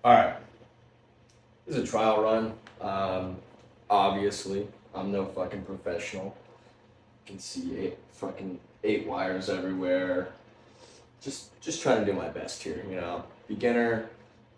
All right, this is a trial run. Obviously, I'm no fucking professional. You can see eight wires everywhere. Just trying to do my best here. Beginner.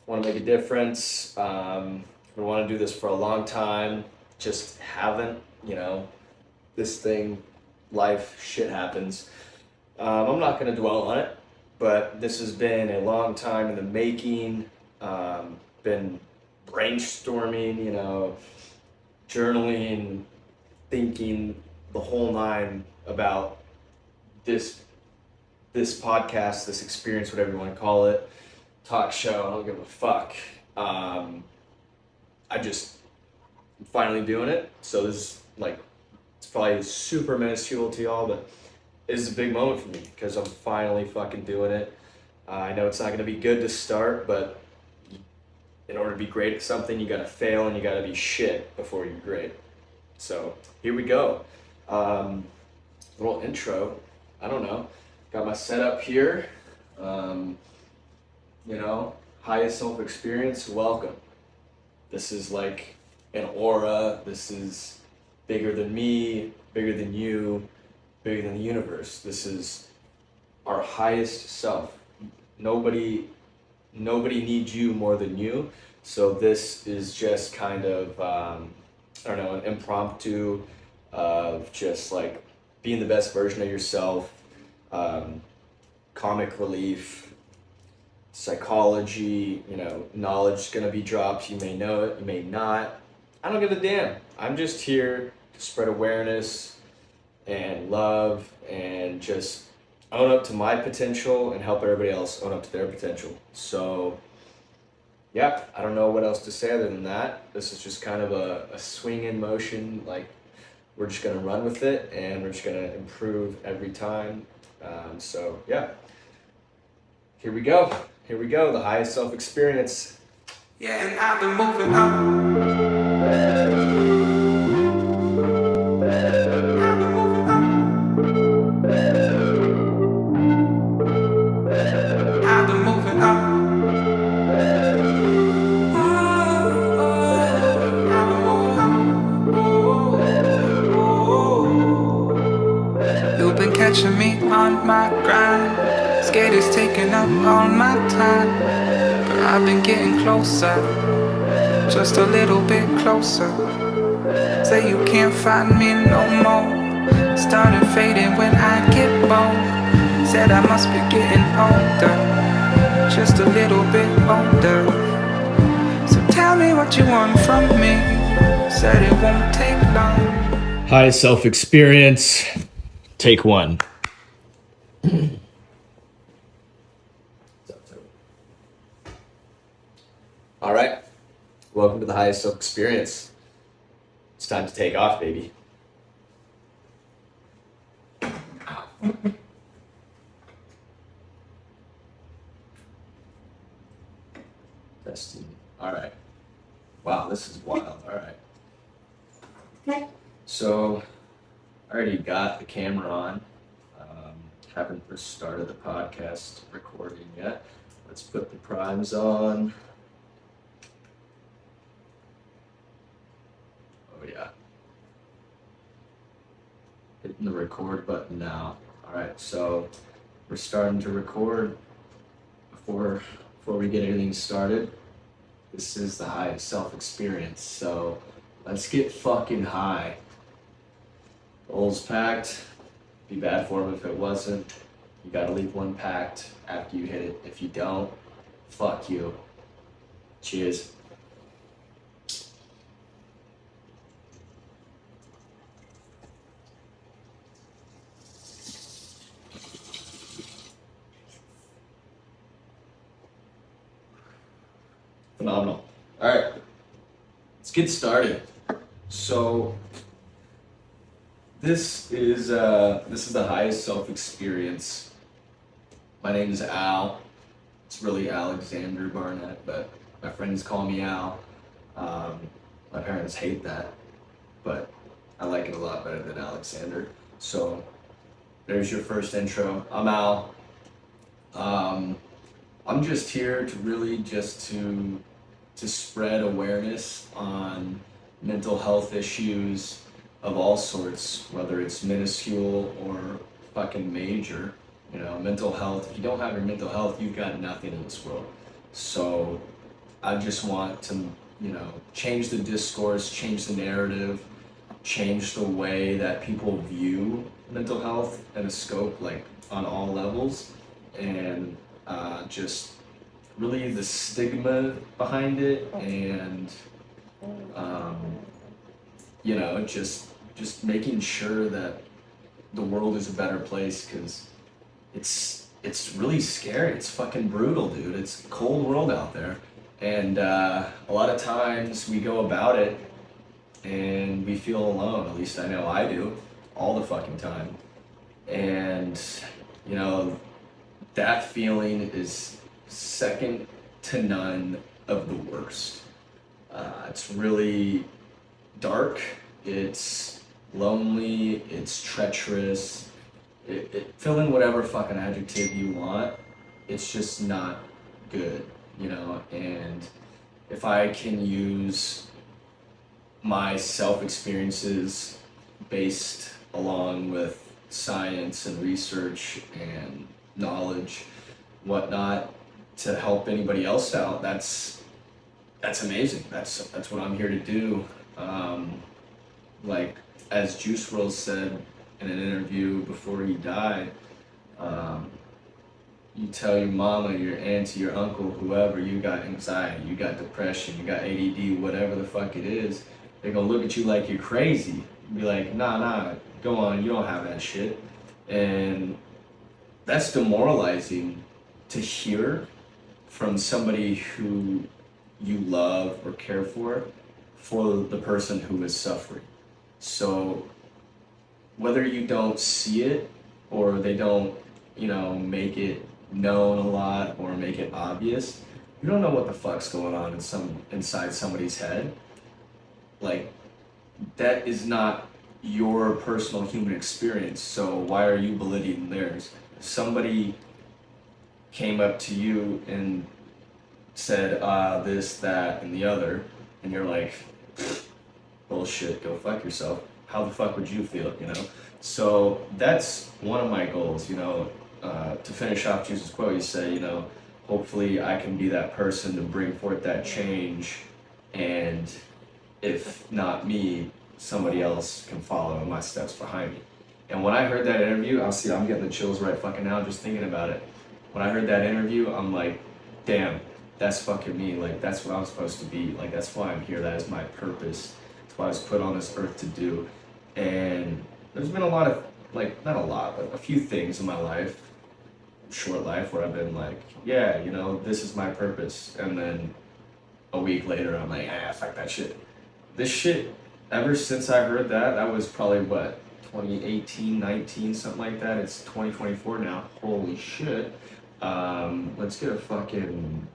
Want to make a difference. I want to do this for a long time. Just haven't. This thing, life, shit happens. I'm not gonna dwell on it, but this has been a long time in the making. Been brainstorming, journaling, thinking the whole nine about this podcast, this experience, whatever you want to call it, talk show. I don't give a fuck. I'm finally doing it. So this is it's probably super minuscule to y'all, but it is a big moment for me because I'm finally fucking doing it. I know it's not going to be good to start, but in order to be great at something, you got to fail and you got to be shit before you're great. So here we go. Little intro. I don't know. Got my setup here. Highest self experience. Welcome. This is like an aura. This is bigger than me, bigger than you, bigger than the universe. This is our highest self. Nobody needs you more than you. So this is just kind of, an impromptu of just like being the best version of yourself, comic relief, psychology, knowledge is gonna be dropped. You may know it, you may not. I don't give a damn. I'm just here to spread awareness and love and just own up to my potential and help everybody else own up to their potential. So, yeah, I don't know what else to say other than that. This is just kind of a swing in motion. Like, we're just going to run with it and we're just going to improve every time. So, yeah, here we go. Here we go. The highest self experience. Yeah, and I've been moving up. Catching me on my grind. Skaters taking up all my time, but I've been getting closer, just a little bit closer. Say you can't find me no more. Started fading when I get bold. Said I must be getting older, just a little bit older. So tell me what you want from me. Said it won't take long. High self experience. Take one. All right. Welcome to the highest self experience. It's time to take off, baby. Testing. All right. Wow, this is wild. All right. Okay. So, I already got the camera on. Haven't started the podcast recording yet. Let's put the primes on. Oh yeah. Hitting the record button now. All right, so we're starting to record. Before we get anything started, this is the highest self experience. So let's get fucking high. Bowl's packed. Be bad for him if it wasn't. You gotta leave one packed after you hit it. If you don't, fuck you. Cheers. Phenomenal. All right, let's get started. So this is the highest self experience. My name is Al. It's really Alexander Barnett, but my friends call me Al. My parents hate that, but I like it a lot better than Alexander. So there's your first intro. I'm Al. I'm just here to really just to to spread awareness on mental health issues of all sorts, whether it's minuscule or fucking major. You know, mental health, if you don't have your mental health, you've got nothing in this world. So I just want to, you know, change the discourse, change the narrative, change the way that people view mental health and a scope, like on all levels, and just really the stigma behind it, and you know, just making sure that the world is a better place, because it's really scary. It's fucking brutal, dude. It's a cold world out there, and a lot of times we go about it and we feel alone. At least I know I do, all the fucking time. And you know, that feeling is second to none of the worst. It's really dark, it's lonely, it's treacherous. Fill in whatever fucking adjective you want. It's just not good, you know. And if I can use my self-experiences based along with science and research and knowledge, whatnot, to help anybody else out, that's amazing. That's what I'm here to do. Like as Juice WRLD said in an interview before he died, you tell your mama, your auntie, your uncle, whoever, you got anxiety, you got depression, you got ADD, whatever the fuck it is, they're gonna look at you like you're crazy. Be like, nah, go on, you don't have that shit. And that's demoralizing to hear from somebody who you love or care for the person who is suffering. So whether you don't see it or they don't, you know, make it known a lot or make it obvious, you don't know what the fuck's going on inside somebody's head. Like, that is not your personal human experience, so why are you belittling theirs? If somebody came up to you and said this, that, and the other, and you're like, bullshit, go fuck yourself, how the fuck would you feel, you know? So that's one of my goals, you know. To finish off Juice's quote, he said, you know, hopefully I can be that person to bring forth that change, and if not me, somebody else can follow in my steps behind me. And when I heard that interview, I'm getting the chills right fucking now just thinking about it. When I heard that interview, I'm like, damn, that's fucking me. Like, that's what I'm supposed to be. Like, that's why I'm here. That is my purpose. That's what I was put on this earth to do. And there's been a lot of, like, not a lot, but a few things in my life, short life, where I've been like, yeah, you know, this is my purpose. And then a week later, I'm like, fuck that shit. This shit, ever since I heard that, that was probably what, 2018, 19, something like that. It's 2024 now. Holy shit. Let's get a fucking,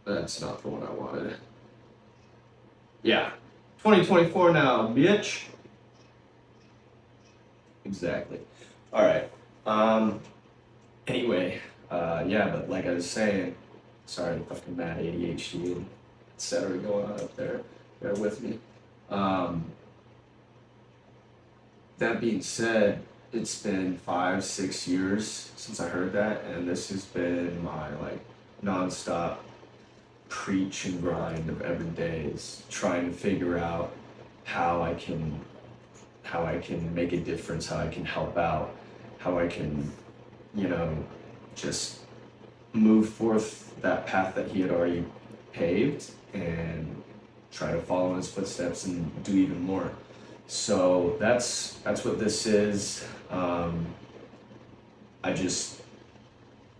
that's not the one I wanted. Yeah, 2024 now, bitch. Exactly. All right. Anyway, yeah, but like I was saying, sorry, fucking mad ADHD and etc. going on up there. Bear with me. That being said, it's been 5-6 years since I heard that, and this has been my like nonstop preach and grind of every day, is trying to figure out how I can make a difference, how I can help out, how I can, you know, just move forth that path that he had already paved and try to follow in his footsteps and do even more. So that's what this is.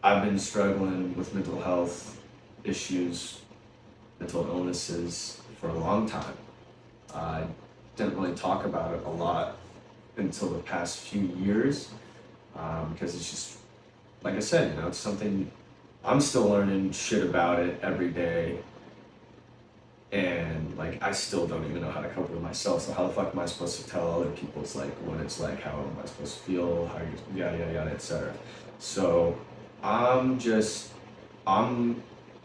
I've been struggling with mental health issues, mental illnesses for a long time. I didn't really talk about it a lot until the past few years, because it's just, like I said, you know, it's something I'm still learning shit about it every day. And like, I still don't even know how to cope with myself. So how the fuck am I supposed to tell other people it's like what it's like? How am I supposed to feel? How you yada yada yada, etc. So I'm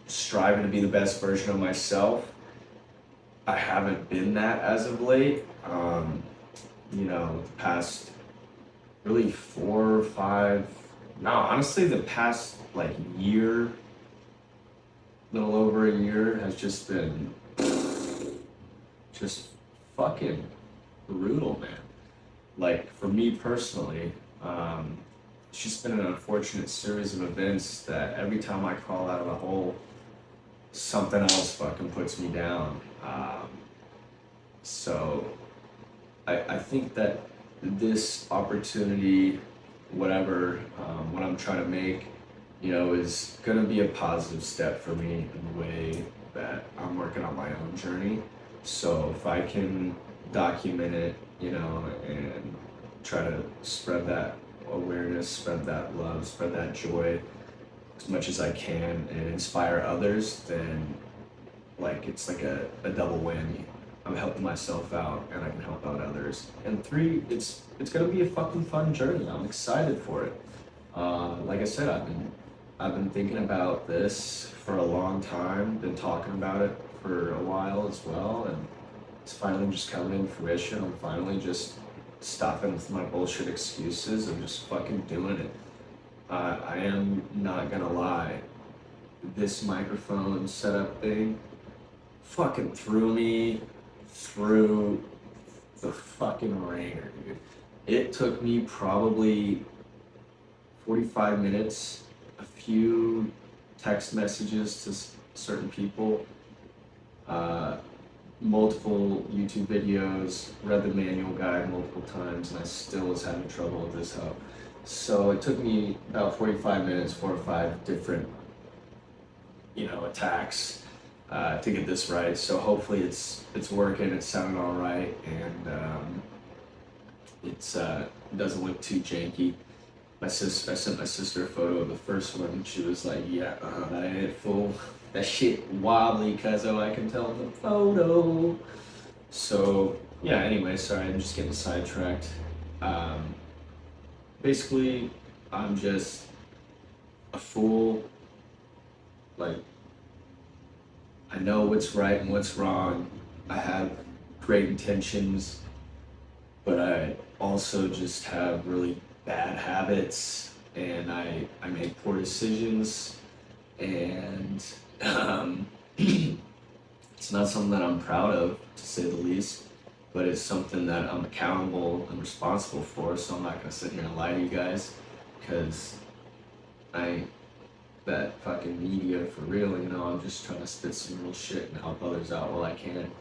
striving to be the best version of myself. I haven't been that as of late. The past really 4 or 5, no, honestly, the past like year, little over a year, has just been just fucking brutal, man. Like for me personally, it's just been an unfortunate series of events that every time I crawl out of a hole, something else fucking puts me down. So I think that this opportunity, whatever, what I'm trying to make, is gonna be a positive step for me in the way that I'm working on my own journey. So if I can document it, and try to spread that awareness, spread that love, spread that joy as much as I can and inspire others, then like it's like a double whammy. I'm helping myself out and I can help out others. And 3, it's gonna be a fucking fun journey. I'm excited for it. Like I said, I've been thinking about this for a long time, been talking about it for a while as well, and it's finally just coming in fruition. I'm finally just stopping with my bullshit excuses and just fucking doing it. I am not gonna lie, this microphone setup thing fucking threw me through the fucking ringer, dude. It took me probably 45 minutes, a few text messages to certain people, multiple YouTube videos, read the manual guide multiple times, and I still was having trouble with this hoe. So it took me about 45 minutes, 4 or 5 different, attacks to get this right. So hopefully it's working, it's sounding all right, and it doesn't look too janky. I sent my sister a photo of the first one, and she was like, "Yeah, that ain't it, fool. That shit wobbly, cuzzo, I can tell in the photo." So yeah, anyway, sorry, I'm just getting sidetracked. Basically, I'm just a fool. Like, I know what's right and what's wrong. I have great intentions, but I also just have really bad habits, and I make poor decisions, and it's not something that I'm proud of, to say the least, but it's something that I'm accountable and responsible for. So I'm not gonna sit here and lie to you guys, because I ain't that fucking media for real. I'm just trying to spit some real shit and help others out while I can.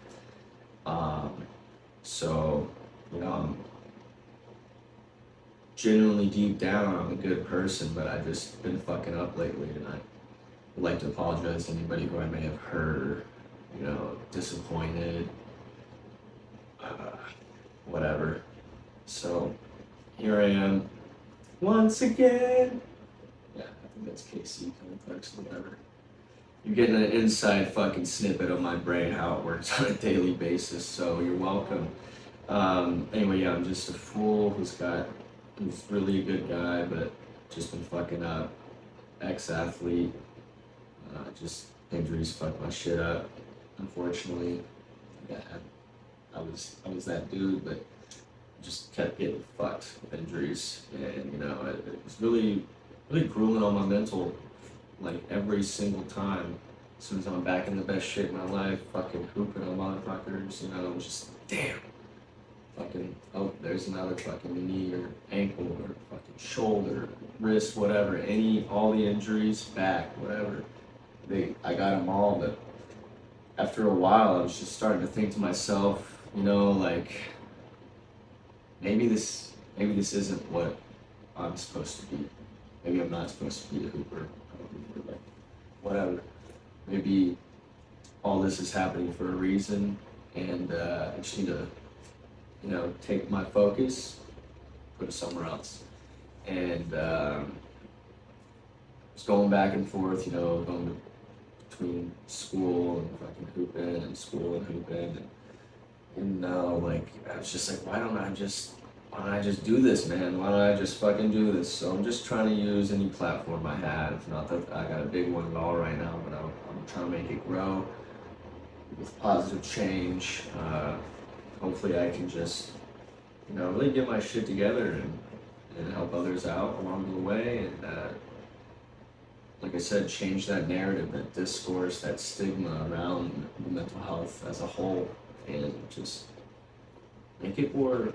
So I'm genuinely deep down, I'm a good person, but I've just been fucking up lately, and I would like to apologize to anybody who I may have hurt, disappointed, whatever. So here I am once again. Yeah, I think that's KC Complex, whatever. You're getting an inside fucking snippet of my brain, how it works on a daily basis, so you're welcome. Anyway, yeah, I'm just a fool who's really a good guy, but just been fucking up. Ex-athlete, just injuries fucked my shit up, unfortunately. Yeah, I was that dude, but just kept getting fucked with injuries, and it was really grueling on my mental, like every single time. As soon as I'm back in the best shape of my life, fucking hooping on motherfuckers, just damn. Fucking, oh, there's another fucking knee or ankle or fucking shoulder, wrist, whatever, all the injuries, back, whatever. I got them all, but after a while, I was just starting to think to myself, like, maybe this isn't what I'm supposed to be. Maybe I'm not supposed to be a hooper, like, whatever. Maybe all this is happening for a reason, and I just need to, take my focus, put it somewhere else. And just going back and forth, going between school and fucking hooping and school and hooping, and like, I was just like, why don't I just why don't I just do this, man? Why don't I just fucking do this? So I'm just trying to use any platform I have. Not that I got a big one at all right now, but I'm trying to make it grow with positive change. Hopefully I can just, really get my shit together and help others out along the way. And like I said, change that narrative, that discourse, that stigma around the mental health as a whole, and just make it more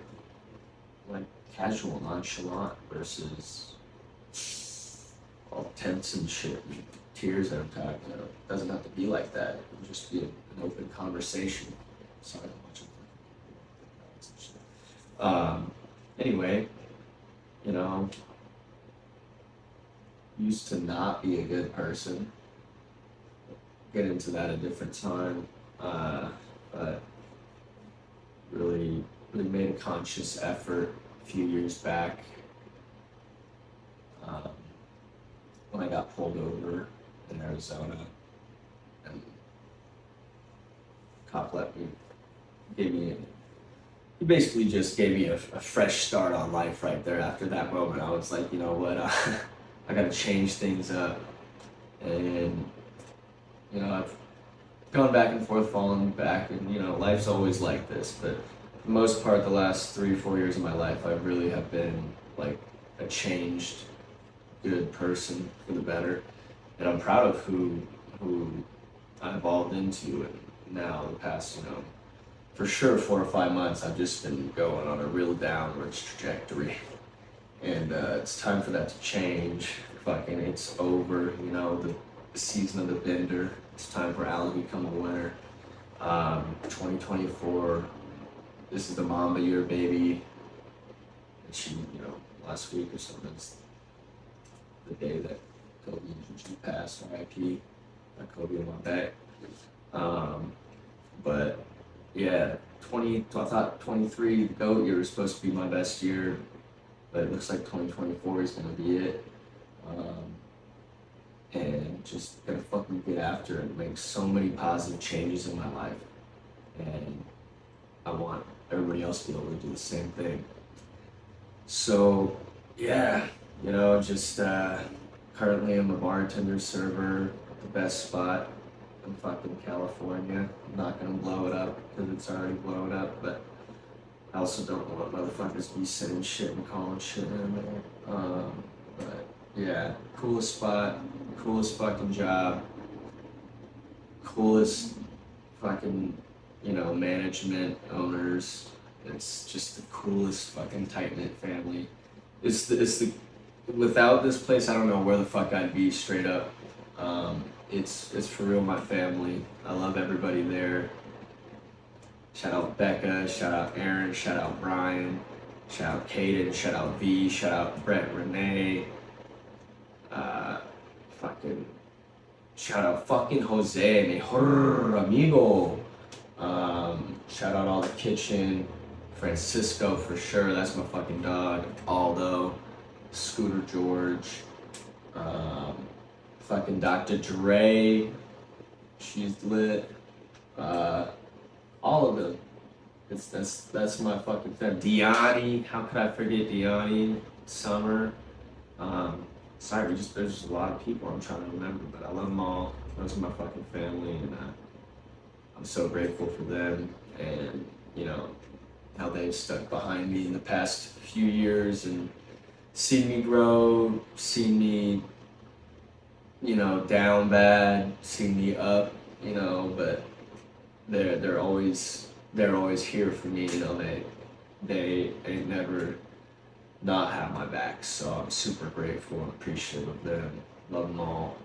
like casual, nonchalant versus all tense and shit and tears that I'm talking about. It doesn't have to be like that. It can just be an open conversation. Sorry, I'm watching. Anyway, used to not be a good person. Get into that a different time. But really made a conscious effort a few years back when I got pulled over in Arizona, and cop he basically just gave me a fresh start on life right there. After that moment, I was like, you know what, I gotta change things up. And I've gone back and forth, fallen back, and life's always like this, but for the most part, the last 3-4 years of my life, I really have been like a changed, good person for the better, and I'm proud of who I evolved into. And now the past, for sure 4 or 5 months, I've just been going on a real downwards trajectory, and it's time for that to change. Fucking, it's over. The season of the bender. It's time for Al to become a winner. 2024. This is the Mamba year, baby. And she, last week or something, it's the day that Kobe G passed, RIP. Got Kobe on my back. But yeah, I thought 23, the GOAT year was supposed to be my best year, but it looks like 2024 is gonna be it. And just gonna fucking get after it and make so many positive changes in my life. And I want everybody else to be able to do the same thing. So yeah, just currently I'm a bartender server at the best spot in fucking California. I'm not gonna blow it up because it's already blown up, but I also don't want motherfuckers to be sending shit and calling shit in there. But yeah, coolest spot, coolest fucking job, coolest fucking, management, owners. It's just the coolest fucking tight-knit family. Without this place, I don't know where the fuck I'd be, straight up. It's for real my family. I love everybody there. Shout out Becca, shout out Aaron, shout out Brian, shout out Kaden, shout out V, shout out Brett Renee, shout out fucking Jose, mejor amigo. Shout out all the kitchen, Francisco for sure, that's my fucking dog, Aldo, Scooter George, fucking Dr. Dre, she's lit, all of them. That's my fucking family. Deani, how could I forget Deani? Summer. Sorry, there's just a lot of people I'm trying to remember, but I love them all. Those are my fucking family, and I'm so grateful for them, and how they've stuck behind me in the past few years and seen me grow, seen me, down bad, seen me up, but they're always here for me. They ain't never not have my back, so I'm super grateful and appreciative of them. Love them all.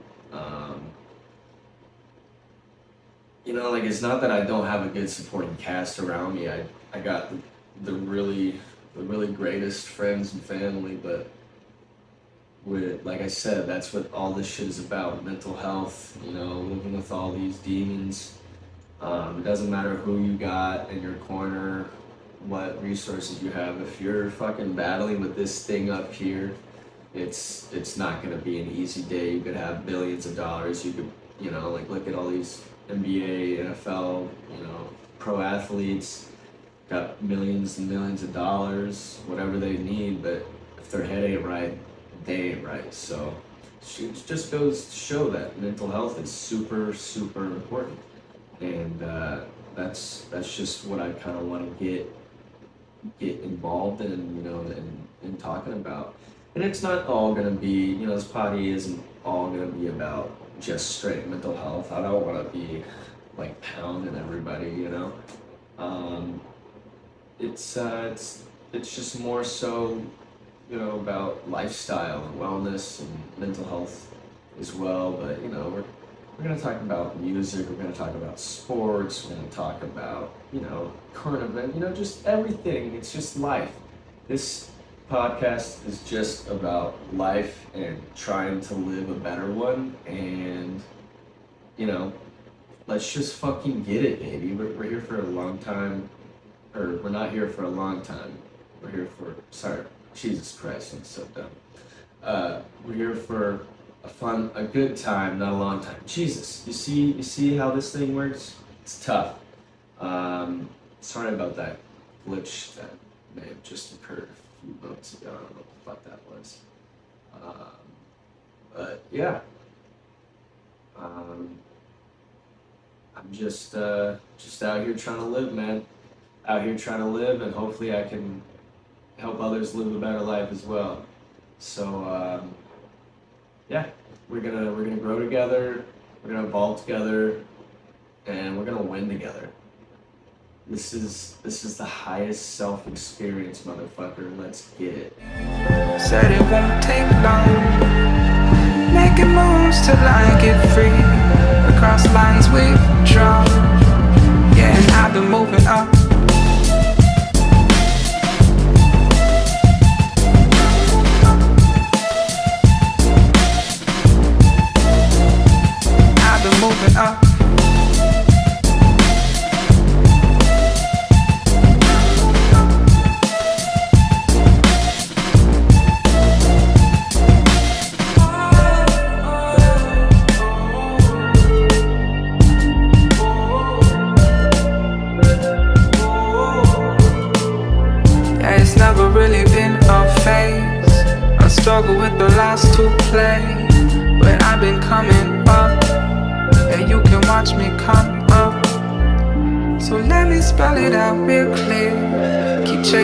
It's not that I don't have a good supporting cast around me. I got the really greatest friends and family, but like I said, that's what all this shit is about. Mental health, living with all these demons. It doesn't matter who you got in your corner, what resources you have. If you're fucking battling with this thing up here, it's not gonna be an easy day. You could have billions of dollars. You could, look at all these NBA, NFL, pro athletes. got millions and millions of dollars, whatever they need, but if their head ain't right, they ain't right. So it just goes to show that mental health is super, super important. And that's just what I kind of want to get involved in, you know, in talking about. And it's not all gonna be, you know, this potty isn't all gonna be about just straight mental health. I don't want to be like pounding everybody, you know. It's just more so, you know, about lifestyle and wellness and mental health as well. But you know, we're gonna talk about music. We're gonna talk about sports. We're gonna talk about, you know, current event. You know, just everything. It's just life. This podcast is just about life and trying to live a better one. And you know, let's just fucking get it, baby. We're here for a long time, or we're not here for a long time. We're here for, sorry, Jesus Christ, I'm so dumb. We're here for a good time, not a long time. Jesus, you see how this thing works? It's tough. Sorry about that glitch that may have just occurred a few moments ago. I don't know what the fuck that was. But yeah. I'm just out here trying to live, man. Out here trying to live, and hopefully I can help others live a better life as well. So yeah, we're gonna grow together, we're gonna evolve together, and we're gonna win together. This is the highest self experience, motherfucker. Let's get it. Said it won't take long, making moves till I get free. Across lines we draw, yeah, and I've been moving up. I've been moving up. Never really been a phase. I struggle with the last to play, but I've been coming up, and you can watch me come up. So let me spell it out real clear. Keep chasing